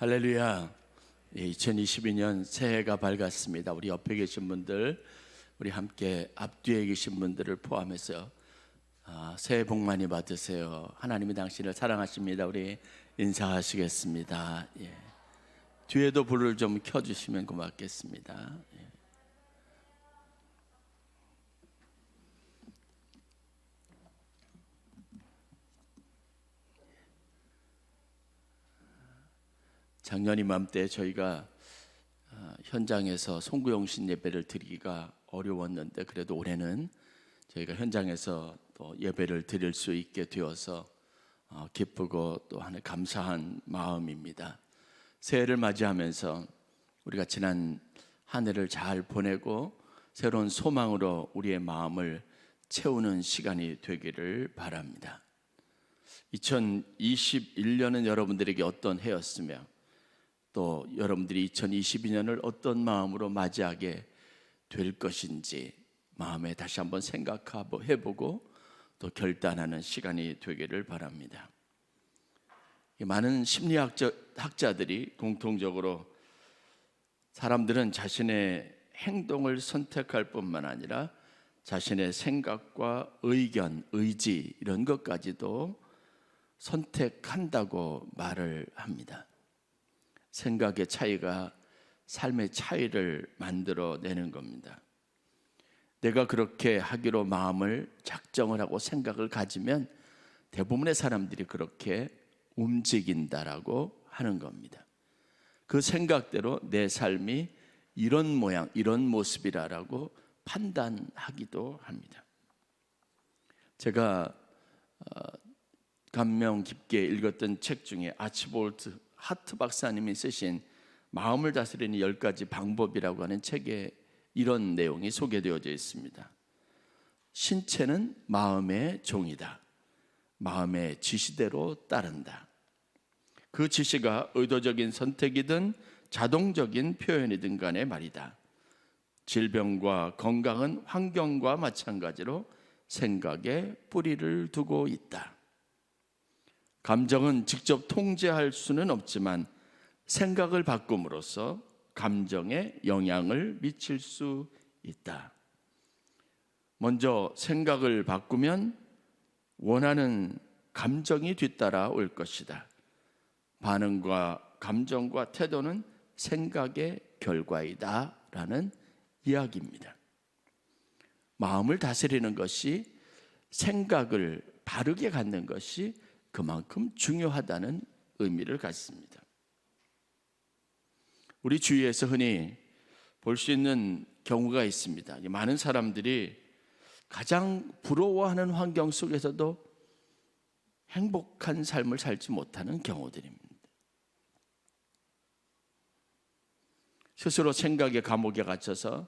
할렐루야. 2022년 새해가 밝았습니다. 우리 옆에 계신 분들, 우리 함께 앞뒤에 계신 분들을 포함해서 새해 복 많이 받으세요. 하나님이 당신을 사랑하십니다. 우리 인사하시겠습니다. 뒤에도 불을 좀 켜주시면 고맙겠습니다. 작년 이맘때 저희가 현장에서 송구영신 예배를 드리기가 어려웠는데 그래도 올해는 저희가 현장에서 또 예배를 드릴 수 있게 되어서 기쁘고 또 하나 감사한 마음입니다. 새해를 맞이하면서 우리가 지난 한 해를 잘 보내고 새로운 소망으로 우리의 마음을 채우는 시간이 되기를 바랍니다. 2021년은 여러분들에게 어떤 해였으며 또 여러분들이 2022년을 어떤 마음으로 맞이하게 될 것인지 마음에 다시 한번 생각해보고 또 결단하는 시간이 되기를 바랍니다. 많은 심리학자들이 공통적으로 사람들은 자신의 행동을 선택할 뿐만 아니라 자신의 생각과 의견, 의지 이런 것까지도 선택한다고 말을 합니다. 생각의 차이가 삶의 차이를 만들어내는 겁니다. 내가 그렇게 하기로 마음을 작정을 하고 생각을 가지면 대부분의 사람들이 그렇게 움직인다라고 하는 겁니다. 그 생각대로 내 삶이 이런 모양, 이런 모습이라고 판단하기도 합니다. 제가 감명 깊게 읽었던 책 중에 아치볼트 하트 박사님이 쓰신 마음을 다스리는 10가지 방법이라고 하는 책에 이런 내용이 소개되어져 있습니다. 신체는 마음의 종이다. 마음의 지시대로 따른다. 그 지시가 의도적인 선택이든 자동적인 표현이든 간에 말이다. 질병과 건강은 환경과 마찬가지로 생각에 뿌리를 두고 있다. 감정은 직접 통제할 수는 없지만 생각을 바꿈으로써 감정에 영향을 미칠 수 있다. 먼저 생각을 바꾸면 원하는 감정이 뒤따라 올 것이다. 반응과 감정과 태도는 생각의 결과이다 라는 이야기입니다. 마음을 다스리는 것이 생각을 바르게 갖는 것이 그만큼 중요하다는 의미를 갖습니다. 우리 주위에서 흔히 볼 수 있는 경우가 있습니다. 많은 사람들이 가장 부러워하는 환경 속에서도 행복한 삶을 살지 못하는 경우들입니다. 스스로 생각의 감옥에 갇혀서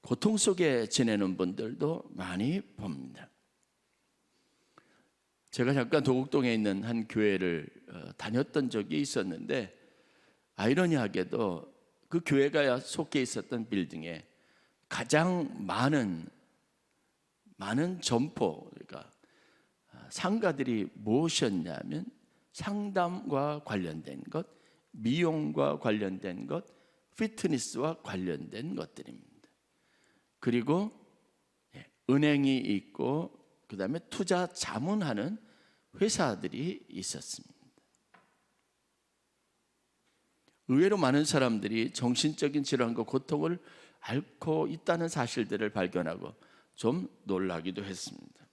고통 속에 지내는 분들도 많이 봅니다. 제가 잠깐 도곡동에 있는 한 교회를 다녔던 적이 있었는데 아이러니하게도 그 교회가 속해 있었던 빌딩에 가장 많은 점포, 그러니까 상가들이 무엇이었냐면 상담과 관련된 것, 미용과 관련된 것, 피트니스와 관련된 것들입니다. 그리고 은행이 있고 그 다음에 투자 자문하는 회사들이 있었습니다. 의외로 많은 사람들이 정신적인 질환과 고통을 앓고 있다는 사실들을 발견하고 좀 놀라기도 했습니다.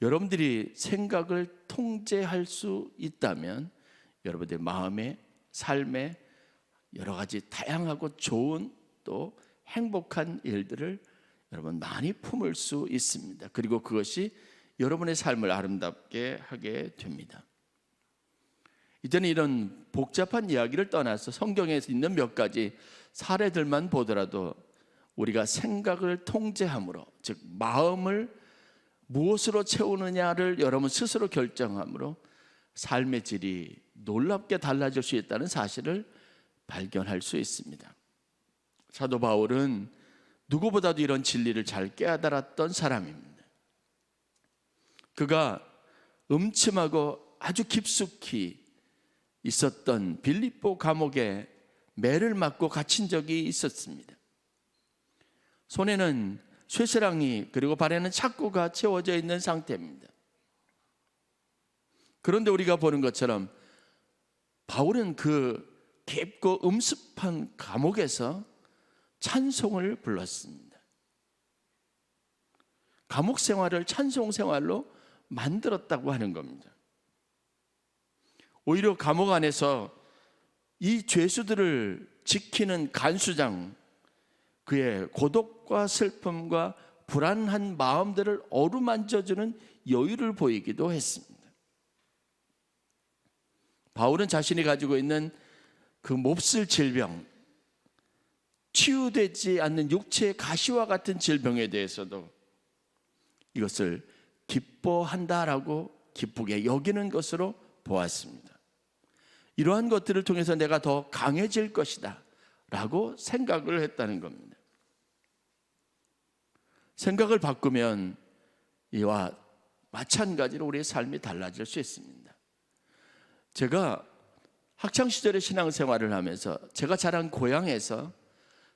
여러분들이 생각을 통제할 수 있다면 여러분들의 마음에, 삶에 여러 가지 다양하고 좋은 또 행복한 일들을 여러분 많이 품을 수 있습니다. 그리고 그것이 여러분의 삶을 아름답게 하게 됩니다. 이제는 이런 복잡한 이야기를 떠나서 성경에 있는 몇 가지 사례들만 보더라도 우리가 생각을 통제함으로, 즉 마음을 무엇으로 채우느냐를 여러분 스스로 결정함으로 삶의 질이 놀랍게 달라질 수 있다는 사실을 발견할 수 있습니다. 사도 바울은 누구보다도 이런 진리를 잘 깨달았던 사람입니다. 그가 음침하고 아주 깊숙이 있었던 빌립보 감옥에 매를 맞고 갇힌 적이 있었습니다. 손에는 쇠사랑이 그리고 발에는 착고가 채워져 있는 상태입니다. 그런데 우리가 보는 것처럼 바울은 그 깊고 음습한 감옥에서 찬송을 불렀습니다. 감옥 생활을 찬송 생활로 만들었다고 하는 겁니다. 오히려 감옥 안에서 이 죄수들을 지키는 간수장, 그의 고독과 슬픔과 불안한 마음들을 어루만져주는 여유를 보이기도 했습니다. 바울은 자신이 가지고 있는 그 몹쓸 질병, 치유되지 않는 육체의 가시와 같은 질병에 대해서도 이것을 기뻐한다라고 기쁘게 여기는 것으로 보았습니다. 이러한 것들을 통해서 내가 더 강해질 것이다 라고 생각을 했다는 겁니다. 생각을 바꾸면 이와 마찬가지로 우리의 삶이 달라질 수 있습니다. 제가 학창시절에 신앙생활을 하면서 제가 자란 고향에서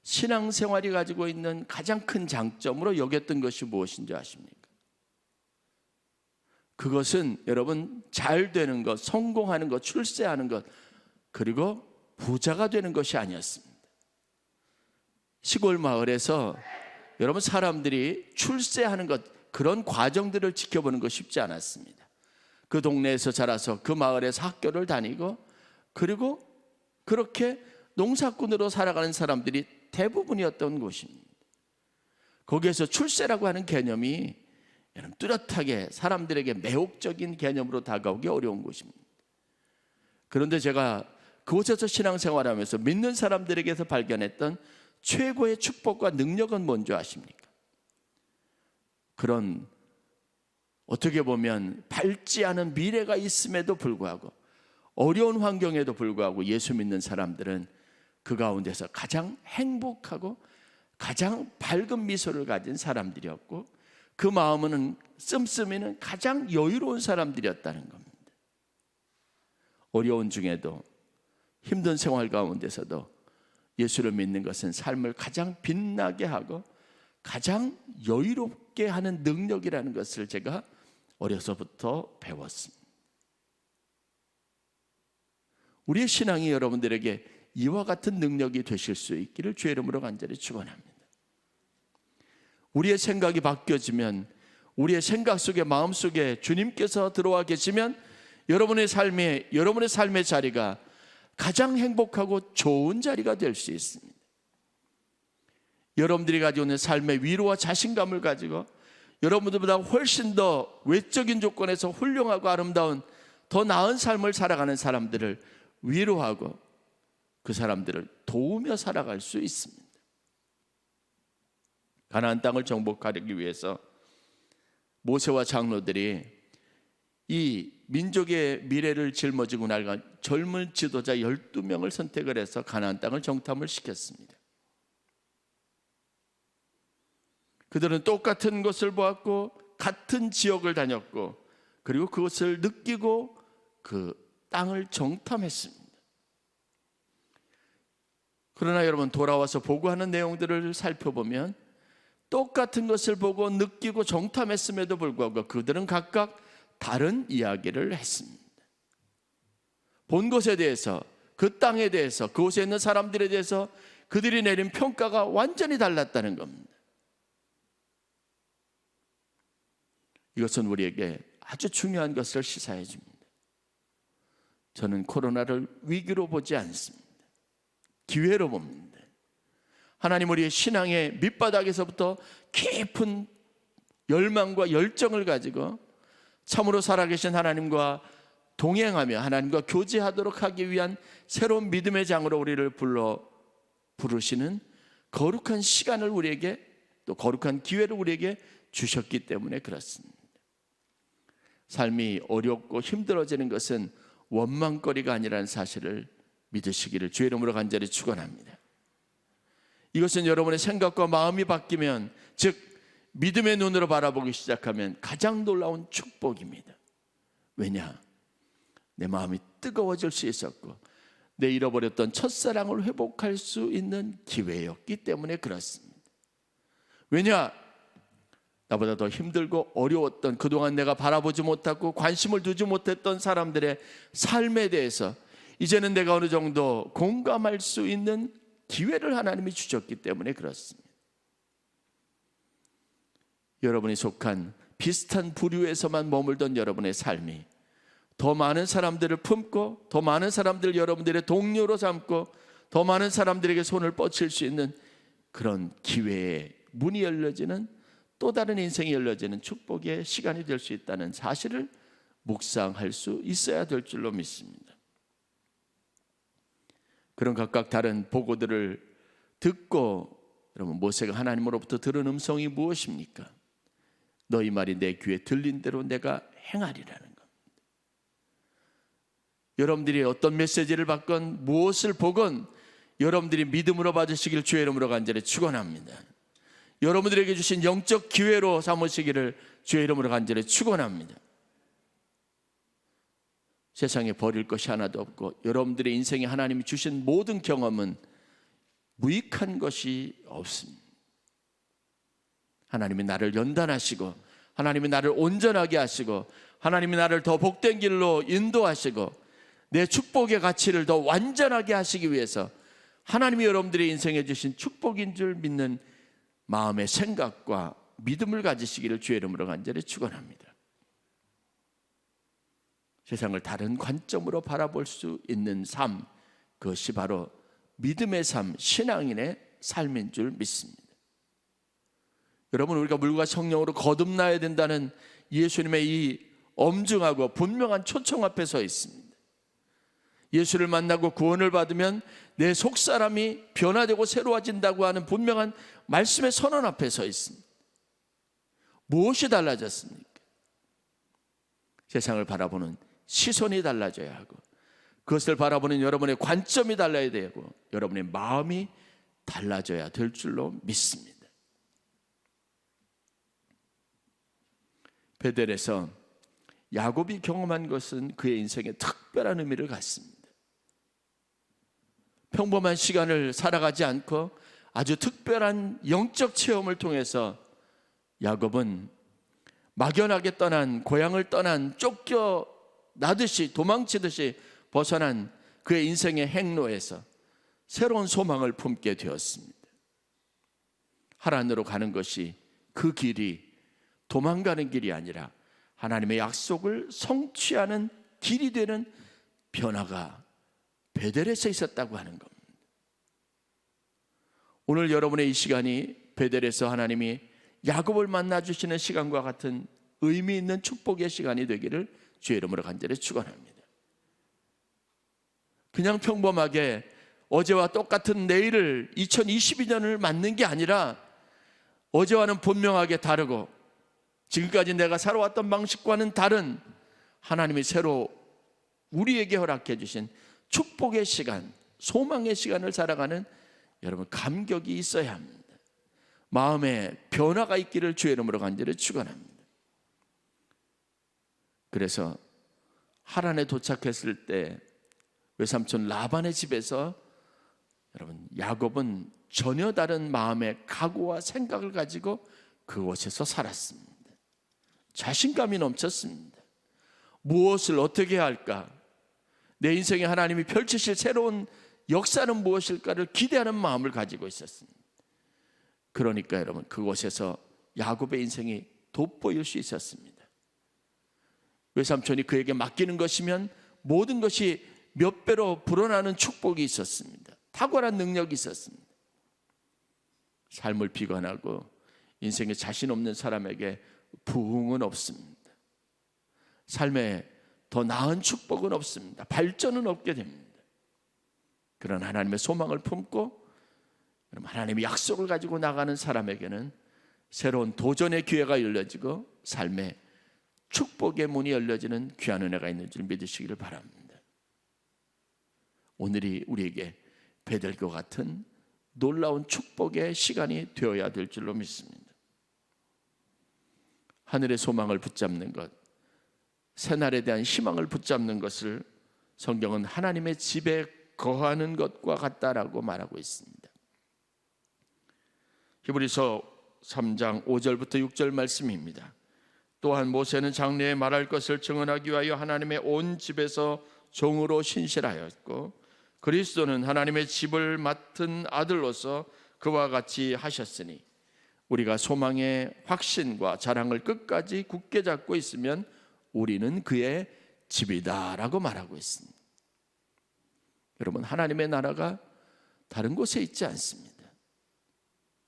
신앙생활이 가지고 있는 가장 큰 장점으로 여겼던 것이 무엇인지 아십니까? 그것은 여러분 잘 되는 것, 성공하는 것, 출세하는 것, 그리고 부자가 되는 것이 아니었습니다. 시골 마을에서 여러분 사람들이 출세하는 것, 그런 과정들을 지켜보는 것 쉽지 않았습니다. 그 동네에서 자라서 그 마을에서 학교를 다니고 그리고 그렇게 농사꾼으로 살아가는 사람들이 대부분이었던 곳입니다. 거기에서 출세라고 하는 개념이 뚜렷하게 사람들에게 매혹적인 개념으로 다가오기 어려운 곳입니다. 그런데 제가 그곳에서 신앙생활하면서 믿는 사람들에게서 발견했던 최고의 축복과 능력은 뭔지 아십니까? 그런 어떻게 보면 밝지 않은 미래가 있음에도 불구하고 어려운 환경에도 불구하고 예수 믿는 사람들은 그 가운데서 가장 행복하고 가장 밝은 미소를 가진 사람들이었고 그 마음은 씀씀이는 가장 여유로운 사람들이었다는 겁니다. 어려운 중에도 힘든 생활 가운데서도 예수를 믿는 것은 삶을 가장 빛나게 하고 가장 여유롭게 하는 능력이라는 것을 제가 어려서부터 배웠습니다. 우리의 신앙이 여러분들에게 이와 같은 능력이 되실 수 있기를 주의 이름으로 간절히 축원합니다. 우리의 생각이 바뀌어지면, 우리의 생각 속에 마음 속에 주님께서 들어와 계시면 여러분의 삶의 자리가 가장 행복하고 좋은 자리가 될 수 있습니다. 여러분들이 가지고 있는 삶의 위로와 자신감을 가지고 여러분들보다 훨씬 더 외적인 조건에서 훌륭하고 아름다운 더 나은 삶을 살아가는 사람들을 위로하고 그 사람들을 도우며 살아갈 수 있습니다. 가나안 땅을 정복하기 위해서 모세와 장로들이 이 민족의 미래를 짊어지고 나간 젊은 지도자 12명을 선택을 해서 가나안 땅을 정탐을 시켰습니다. 그들은 똑같은 것을 보았고 같은 지역을 다녔고 그리고 그것을 느끼고 그 땅을 정탐했습니다. 그러나 여러분 돌아와서 보고하는 내용들을 살펴보면 똑같은 것을 보고 느끼고 정탐했음에도 불구하고 그들은 각각 다른 이야기를 했습니다. 본 것에 대해서, 그 땅에 대해서, 그곳에 있는 사람들에 대해서 그들이 내린 평가가 완전히 달랐다는 겁니다. 이것은 우리에게 아주 중요한 것을 시사해 줍니다. 저는 코로나를 위기로 보지 않습니다. 기회로 봅니다. 하나님 우리의 신앙의 밑바닥에서부터 깊은 열망과 열정을 가지고 참으로 살아계신 하나님과 동행하며 하나님과 교제하도록 하기 위한 새로운 믿음의 장으로 우리를 부르시는 거룩한 시간을 우리에게 또 거룩한 기회를 우리에게 주셨기 때문에 그렇습니다. 삶이 어렵고 힘들어지는 것은 원망거리가 아니라는 사실을 믿으시기를 주의 이름으로 간절히 축원합니다. 이것은 여러분의 생각과 마음이 바뀌면, 즉 믿음의 눈으로 바라보기 시작하면 가장 놀라운 축복입니다. 왜냐? 내 마음이 뜨거워질 수 있었고 내 잃어버렸던 첫사랑을 회복할 수 있는 기회였기 때문에 그렇습니다. 왜냐? 나보다 더 힘들고 어려웠던, 그동안 내가 바라보지 못하고 관심을 두지 못했던 사람들의 삶에 대해서 이제는 내가 어느 정도 공감할 수 있는 기회를 하나님이 주셨기 때문에 그렇습니다. 여러분이 속한 비슷한 부류에서만 머물던 여러분의 삶이 더 많은 사람들을 품고 더 많은 사람들을 여러분들의 동료로 삼고 더 많은 사람들에게 손을 뻗칠 수 있는 그런 기회의 문이 열려지는, 또 다른 인생이 열려지는 축복의 시간이 될 수 있다는 사실을 묵상할 수 있어야 될 줄로 믿습니다. 그런 각각 다른 보고들을 듣고 여러분, 모세가 하나님으로부터 들은 음성이 무엇입니까? 너희 말이 내 귀에 들린 대로 내가 행하리라는 겁니다. 여러분들이 어떤 메시지를 받건 무엇을 보건 여러분들이 믿음으로 받으시길 주의 이름으로 간절히 축원합니다. 여러분들에게 주신 영적 기회로 삼으시기를 주의 이름으로 간절히 축원합니다. 세상에 버릴 것이 하나도 없고 여러분들의 인생에 하나님이 주신 모든 경험은 무익한 것이 없습니다. 하나님이 나를 연단하시고 하나님이 나를 온전하게 하시고 하나님이 나를 더 복된 길로 인도하시고 내 축복의 가치를 더 완전하게 하시기 위해서 하나님이 여러분들의 인생에 주신 축복인 줄 믿는 마음의 생각과 믿음을 가지시기를 주의 이름으로 간절히 축원합니다. 세상을 다른 관점으로 바라볼 수 있는 삶, 그것이 바로 믿음의 삶, 신앙인의 삶인 줄 믿습니다. 여러분, 우리가 물과 성령으로 거듭나야 된다는 예수님의 이 엄중하고 분명한 초청 앞에 서 있습니다. 예수를 만나고 구원을 받으면 내 속사람이 변화되고 새로워진다고 하는 분명한 말씀의 선언 앞에 서 있습니다. 무엇이 달라졌습니까? 세상을 바라보는 시선이 달라져야 하고 그것을 바라보는 여러분의 관점이 달라야 되고 여러분의 마음이 달라져야 될 줄로 믿습니다. 베델에서 야곱이 경험한 것은 그의 인생에 특별한 의미를 갖습니다. 평범한 시간을 살아가지 않고 아주 특별한 영적 체험을 통해서 야곱은 막연하게 떠난, 고향을 떠난, 쫓겨나듯이 도망치듯이 벗어난 그의 인생의 행로에서 새로운 소망을 품게 되었습니다. 하란으로 가는 것이, 그 길이 도망가는 길이 아니라 하나님의 약속을 성취하는 길이 되는 변화가 베델에서 있었다고 하는 겁니다. 오늘 여러분의 이 시간이 베델에서 하나님이 야곱을 만나주시는 시간과 같은 의미 있는 축복의 시간이 되기를 주의 이름으로 간절히 축원합니다. 그냥 평범하게 어제와 똑같은 내일을 2022년을 맞는 게 아니라 어제와는 분명하게 다르고 지금까지 내가 살아왔던 방식과는 다른 하나님이 새로 우리에게 허락해 주신 축복의 시간, 소망의 시간을 살아가는 여러분 감격이 있어야 합니다. 마음에 변화가 있기를 주의 이름으로 간절히 축원합니다. 그래서 하란에 도착했을 때 외삼촌 라반의 집에서 여러분 야곱은 전혀 다른 마음의 각오와 생각을 가지고 그곳에서 살았습니다. 자신감이 넘쳤습니다. 무엇을 어떻게 해야 할까? 내 인생에 하나님이 펼치실 새로운 역사는 무엇일까를 기대하는 마음을 가지고 있었습니다. 그러니까 여러분 그곳에서 야곱의 인생이 돋보일 수 있었습니다. 외삼촌이 그에게 맡기는 것이면 모든 것이 몇 배로 불어나는 축복이 있었습니다. 탁월한 능력이 있었습니다. 삶을 비관하고 인생에 자신 없는 사람에게 부흥은 없습니다. 삶에 더 나은 축복은 없습니다. 발전은 없게 됩니다. 그런 하나님의 소망을 품고 하나님의 약속을 가지고 나가는 사람에게는 새로운 도전의 기회가 열려지고 삶의 축복의 문이 열려지는 귀한 은혜가 있는 줄 믿으시기를 바랍니다. 오늘이 우리에게 베델과 같은 놀라운 축복의 시간이 되어야 될 줄로 믿습니다. 하늘의 소망을 붙잡는 것, 새날에 대한 희망을 붙잡는 것을 성경은 하나님의 집에 거하는 것과 같다라고 말하고 있습니다. 히브리서 3장 5절부터 6절 말씀입니다. 또한 모세는 장래에 말할 것을 증언하기 위하여 하나님의 온 집에서 종으로 신실하였고, 그리스도는 하나님의 집을 맡은 아들로서 그와 같이 하셨으니, 우리가 소망의 확신과 자랑을 끝까지 굳게 잡고 있으면 우리는 그의 집이다라고 말하고 있습니다. 여러분, 하나님의 나라가 다른 곳에 있지 않습니다.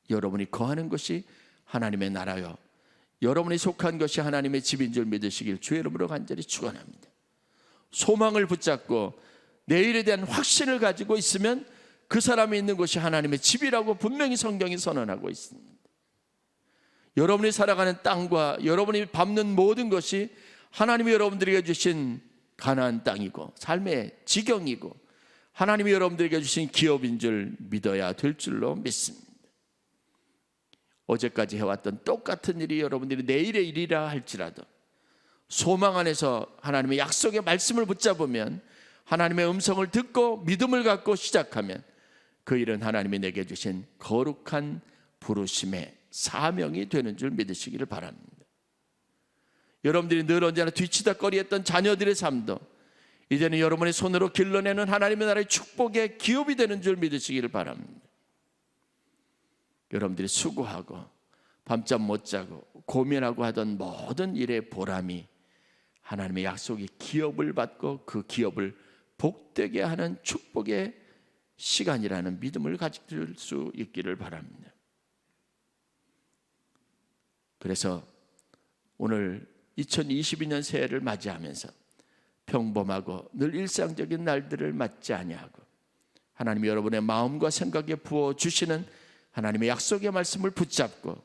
여러분이 거하는 것이 하나님의 나라요, 여러분이 속한 것이 하나님의 집인 줄 믿으시길 주의 이름으로 간절히 축원합니다. 소망을 붙잡고 내일에 대한 확신을 가지고 있으면 그 사람이 있는 곳이 하나님의 집이라고 분명히 성경이 선언하고 있습니다. 여러분이 살아가는 땅과 여러분이 밟는 모든 것이 하나님이 여러분들에게 주신 가나안 땅이고 삶의 지경이고 하나님이 여러분들에게 주신 기업인 줄 믿어야 될 줄로 믿습니다. 어제까지 해왔던 똑같은 일이 여러분들이 내일의 일이라 할지라도 소망 안에서 하나님의 약속의 말씀을 붙잡으면, 하나님의 음성을 듣고 믿음을 갖고 시작하면 그 일은 하나님이 내게 주신 거룩한 부르심의 사명이 되는 줄 믿으시기를 바랍니다. 여러분들이 늘 언제나 뒤치다꺼리했던 자녀들의 삶도 이제는 여러분의 손으로 길러내는 하나님의 나라의 축복의 기업이 되는 줄 믿으시기를 바랍니다. 여러분들이 수고하고 밤잠 못 자고 고민하고 하던 모든 일의 보람이 하나님의 약속의 기업을 받고 그 기업을 복되게 하는 축복의 시간이라는 믿음을 가질 수 있기를 바랍니다. 그래서 오늘 2022년 새해를 맞이하면서 평범하고 늘 일상적인 날들을 맞지 아니하고 하나님이 여러분의 마음과 생각에 부어주시는 하나님의 약속의 말씀을 붙잡고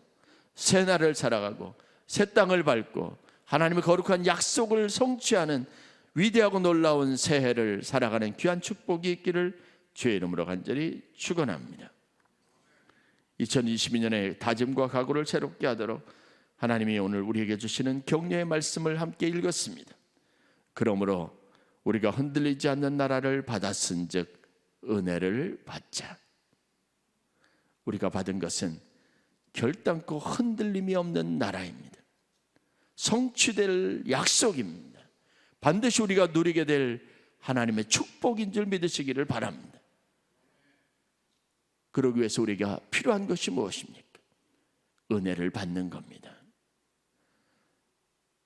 새 날을 살아가고 새 땅을 밟고 하나님의 거룩한 약속을 성취하는 위대하고 놀라운 새해를 살아가는 귀한 축복이 있기를 주의 이름으로 간절히 축원합니다. 2022년의 다짐과 각오를 새롭게 하도록 하나님이 오늘 우리에게 주시는 격려의 말씀을 함께 읽었습니다. 그러므로 우리가 흔들리지 않는 나라를 받았은즉 은혜를 받자. 우리가 받은 것은 결단코 흔들림이 없는 나라입니다. 성취될 약속입니다. 반드시 우리가 누리게 될 하나님의 축복인 줄 믿으시기를 바랍니다. 그러기 위해서 우리가 필요한 것이 무엇입니까? 은혜를 받는 겁니다.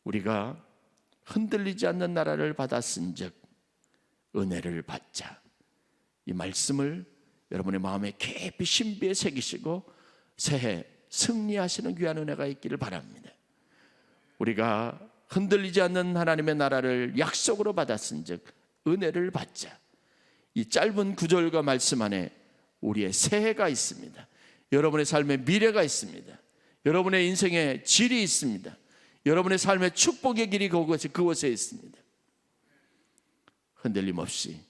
우리가 흔들리지 않는 나라를 받았은즉 은혜를 받자. 이 말씀을 여러분의 마음에 깊이 신비에 새기시고 새해 승리하시는 귀한 은혜가 있기를 바랍니다. 우리가 흔들리지 않는 하나님의 나라를 약속으로 받았은즉 은혜를 받자. 이 짧은 구절과 말씀 안에 우리의 새해가 있습니다. 여러분의 삶의 미래가 있습니다. 여러분의 인생의 질이 있습니다. 여러분의 삶의 축복의 길이 그곳에 있습니다. 흔들림 없이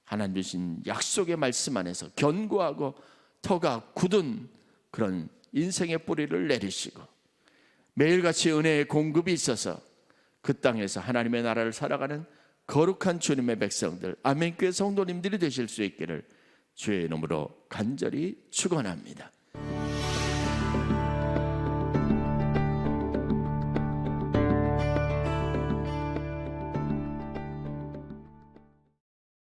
하나님 주신 약속의 말씀 안에서 견고하고 터가 굳은 그런 인생의 뿌리를 내리시고 매일같이 은혜의 공급이 있어서 그 땅에서 하나님의 나라를 살아가는 거룩한 주님의 백성들, 아멘교회 성도님들이 되실 수 있기를 주의 이름으로 간절히 축원합니다.